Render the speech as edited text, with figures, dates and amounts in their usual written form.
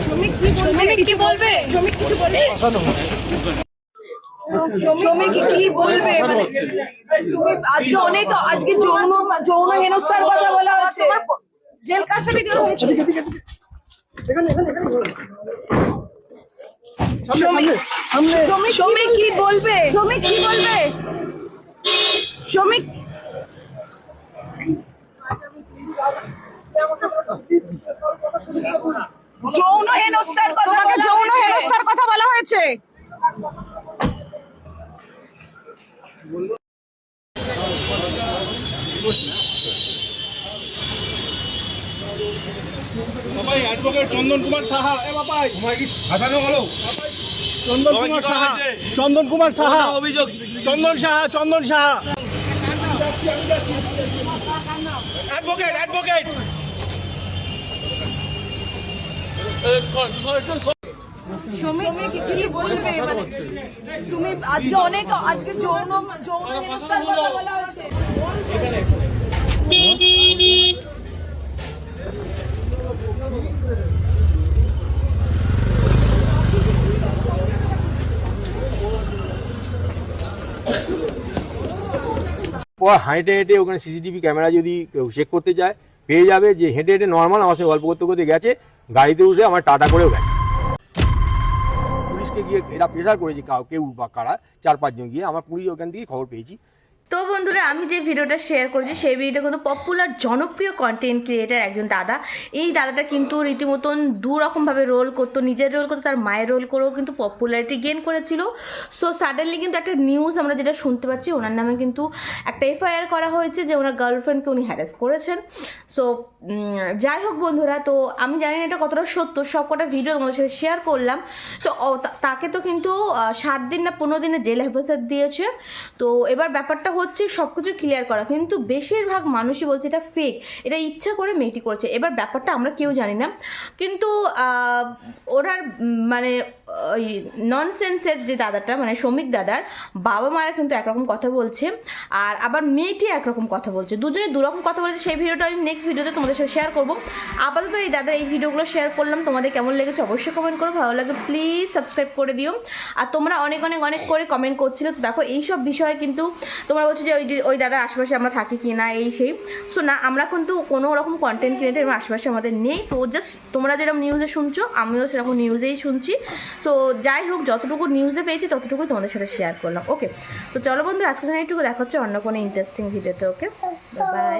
শ্রমিক কি বলবে? শ্রমিক কিছু বলবে? শ্রমিক কি বলবে? তুমি আজকে যৌন হেনস্থার কথা বলা হচ্ছে, জেল কাস্টডি দেওয়া হয়েছে। শ্রমিক কি বলবে? শ্রমিক কি বলবে? শ্রমিক যৌন হেনস্থার কথা বলা হয়েছে। বাবাই অ্যাডভোকেট চন্দন কুমার সাহা। বাবাই তোমার কি ভাষানো হলো? চন্দন কুমার সাহা, চন্দন কুমার সাহা, অভিযোগ চন্দন সাহা, চন্দন সাহা। অ্যাডভোকেট শ্রমিক কিছু বলবে? তুমি আজকে যৌন হেনস্থার কথা বলা হয়েছে। হেঁটে হেঁটে ওখানে সিসিটিভি ক্যামেরা যদি চেক করতে চায় পেয়ে যাবে যে হেঁটে হেঁটে নর্মাল আমার সঙ্গে গল্প করতে করতে গেছে, গাড়িতে উঠে আমার টাটা করেও গেছে। পুলিশকে গিয়ে এরা প্রেশার করেছে, কেউ বা কারা 4-5 জন গিয়ে, আমার পুলিশ ওখান থেকেই খবর পেয়েছি। তো বন্ধুরা, আমি যে ভিডিওটা শেয়ার করেছি সেই ভিডিওটা কিন্তু পপুলার জনপ্রিয় কন্টেন্ট ক্রিয়েটার একজন দাদা। এই দাদাটা কিন্তু রীতিমতন দুরকমভাবে রোল করতো, নিজের রোল করতো, তার মায়ের রোল করেও কিন্তু পপুলারিটি গেন করেছিল। সো সাডেনলি কিন্তু একটা নিউজ আমরা যেটা শুনতে পাচ্ছি, ওনার নামে কিন্তু একটা FIR করা হয়েছে যে ওনার গার্লফ্রেন্ডকে উনি হ্যারাস করেছেন। সো যাই হোক বন্ধুরা, তো আমি জানি না এটা কতটা সত্য, সব কটা ভিডিও তোমাদের সাথে শেয়ার করলাম। সো তাকে তো কিন্তু 7 দিন না 15 দিনের জেল হেফাজত দিয়েছে। তো এবার ব্যাপারটা হচ্ছে সব কিছু ক্লিয়ার করা, কিন্তু বেশিরভাগ মানুষই বলছে এটা ফেক, এটা ইচ্ছা করে মেয়েটি করছে। এবার ব্যাপারটা আমরা কেউ জানি না, কিন্তু ওনার মানে ওই ননসেন্সের যে দাদাটা মানে শ্রমিক দাদার বাবা মারা কিন্তু একরকম কথা বলছে, আর আবার মেয়েটি একরকম কথা বলছে, দুজনে দুরকম কথা বলছে। সেই ভিডিওটা আমি নেক্সট ভিডিওতে তোমাদের সাথে শেয়ার করবো। আপাতত এই দাদার এই ভিডিওগুলো শেয়ার করলাম, তোমাদের কেমন লেগেছে অবশ্যই কমেন্ট করো, ভালো লাগে প্লিজ সাবস্ক্রাইব করে দিও। আর তোমরা অনেক করে কমেন্ট করছিলে, তো দেখো এইসব বিষয়ে কিন্তু তোমরা বলছো যে ওই দাদার আশেপাশে আমরা থাকি কি না এই সেই। সো না, আমরা কিন্তু কোনো রকম কন্টেন্ট ক্রিয়েটার আশেপাশে আমাদের নেই। তো জাস্ট তোমরা যেরকম নিউজে শুনছো আমিও সেরকম নিউজেই শুনছি। সো যাই হোক, যতটুকু নিউজে পেয়েছি ততটুকুই তোমাদের সাথে শেয়ার করলাম। ওকে, তো চলো বন্ধু, আজকে জন্য এইটুকু, দেখা হচ্ছে অন্য কোনো ইন্টারেস্টিং ভিডিওতে। ওকে, বাই।